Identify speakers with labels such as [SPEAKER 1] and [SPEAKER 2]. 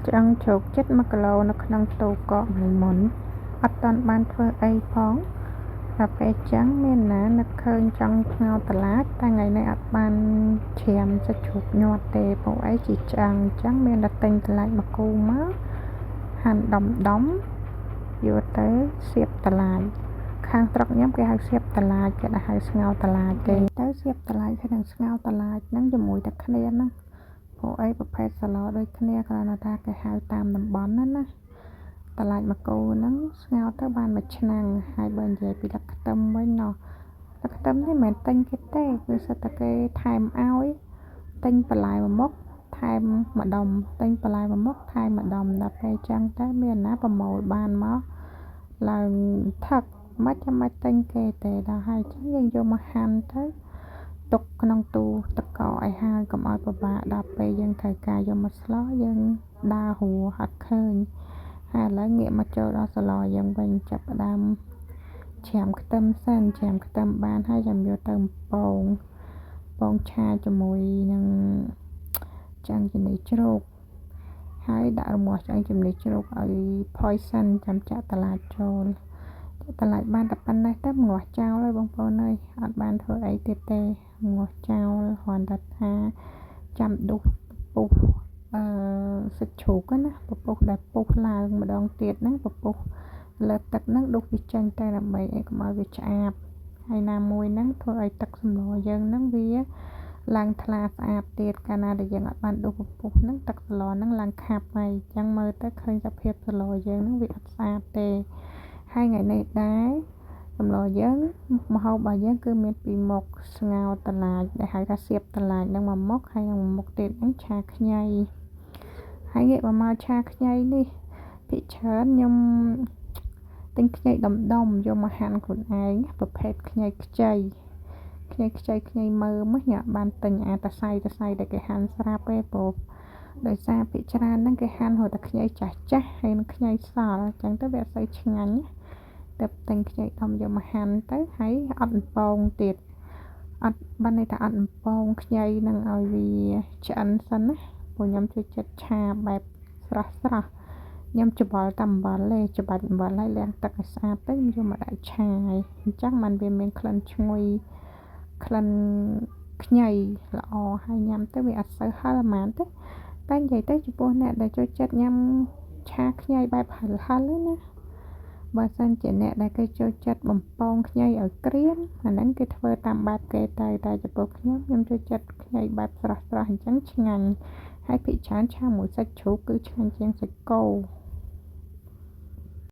[SPEAKER 1] ឆ្អឹងជ្រូកជិត1គីឡូនៅក្នុងទូកកមួយមុនអត់ទាន់បានធ្វើអីផងដល់ពេលចឹងមានណានឹកឃើញចង់ស្ងោរតឡាចតែថ្ងៃនេះអត់បានច្រាមសាច់ជ្រូកញាត់ទេព្រោះអីជីឆ្អឹងចឹងមានតែទិញតឡាចមកគូមកហាន់ដំយកទៅសៀបតឡាចខាងស្រុកខ្ញុំគេហៅសៀបតឡាចគេហៅស្ងោរតឡាចទេទៅសៀបតឡាចហើយនឹងស្ងោរតឡាចហ្នឹងជាមួយតែគ្នាណាព្រោះអីប្រភេទសាឡដូចគ្នាគ្រាន់តែថាគេហៅតាមតំបន់ណាតឡាចមកគូហ្នឹងស្ងោរទៅបានមួយឆ្នាំងហើយបើនិយាយពីទឹកខ្ទឹមវិញណោះទឹកខ្ទឹមនេះមិនមែនទិញគេទេគឺសិតតែគេថែមឲ្យទិញបន្លែមួយមុខថែមម្ដុំទិញបន្លែមួយមុខថែមម្ដុំដល់ពេលចឹងទៅមានណាប្រមូលបានមកឡើងថឹកមិនចាំបាច់ទិញគេទេដល់ហើយចឹងយើងយកមកហាន់ទៅទុកក្នុងទូទឹកកកឲ្យហើយកុំឲ្យពិបាកដល់ពេលយើងត្រូវការយកមកស្លោយើងដើរហួរអត់ឃើញហើយឥឡូវងាកមកចូលដល់ស្លោយើងវិញចាប់ផ្ដើមច្រាមខ្ទឹមសិនច្រាមខ្ទឹមបានហើយចាំយកទៅពងឆាជាមួយនឹងឆ្អឹងជំនីជ្រូកហើយដាក់រមាស់ឆ្អឹងជំនីជ្រូកឲ្យផុយសិនចាំចាក់តឡាចចូលតឡាចបានតែប៉ុណ្ណេះទៅងាស់ចោលហើយបងប្អូនអើយអត់បានធ្វើអីទៀតទេងាស់ចោលគ្រាន់តែថាចាំដុសពុះសាច់ជ្រូកណាពពុះដែលពុះឡើងម្ដងទៀតហ្នឹងពពុះលើទឹកហ្នឹងដុសវាចេញទៅដើម្បីឲ្យកុំឲ្យវាឆ្អាបហើយណាមួយហ្នឹងធ្វើឲ្យទឹកសម្លយើងហ្នឹងវាឡើងថ្លាស្អាតទៀតកាលណាដែលយើងអត់បានដុសពពុះហ្នឹងទឹកសម្លហ្នឹងឡើងខាប់ហើយអញ្ចឹងមើលទៅឃើញសភាពសម្លយើងហ្នឹងវាអត់ស្អាតទេហើយថ្ងៃនេះដែរសម្លយើងម្ហូបរបស់យើងគឺមានពីរមុខស្ងោរតឡាចដែលហៅថាសៀបតឡាចនឹងមួយមុខហើយនឹងមួយមុខទៀតហ្នឹងឆាខ្ញីហើយងាកមកឆាខ្ញីនេះភាគច្រើនខ្ញុំទិញខ្ញីដុំយកមកហាន់ខ្លួនឯងប្រភេទខ្ញីខ្ចីខ្ញីមើមខ្ញុំអត់បានទិញអាតសៃដែលគេហាន់ស្រាប់ទេព្រោះដោយសារភាគច្រើនហ្នឹងគេហាន់ហៅតែខ្ញីចាស់ហើយនឹងខ្ញីសល់អញ្ចឹងទៅវាអត់សូវឆ្ងាញ់តែទិញខ្ញីធំយកមកហាន់ទៅហើយអត់អំពងទៀតអត់បានន័យថាអត់អំពងខ្ញីនឹងឲ្យវាឆ្អិនសិនណាព្រោះខ្ញុំចូលចិត្តឆាបែបស្រស់ខ្ញុំច្បល់តែអំបិលទេច្បាច់អំបិលហើយលាងទឹកឲ្យស្អាតទៅខ្ញុំយកមកដាក់ឆាហើយអញ្ចឹងมันវាមានក្លិនឈ្ងុយក្លិនខ្ញីល្អហើយញ៉ាំទៅវាអត់សូវហឹរហ្មងទេតែនិយាយទៅចំពោះអ្នកដែលចូលចិត្តញ៉ាំឆាខ្ញីបែបហឹរណាបើសិនជាអ្នកដែលគេចូលចិត្តបំពងខ្ញីឲ្យក្រៀមអាហ្នឹងគេធ្វើតាមបែបគេទៅតែចំពោះខ្ញុំចូលចិត្តខ្ញីបែបស្រស់អញ្ចឹងឆ្ងាញ់ហើយភាគច្រើនឆាមួយសាច់ជ្រូកគឺឆ្ងាញ់ជាងសាច់គោ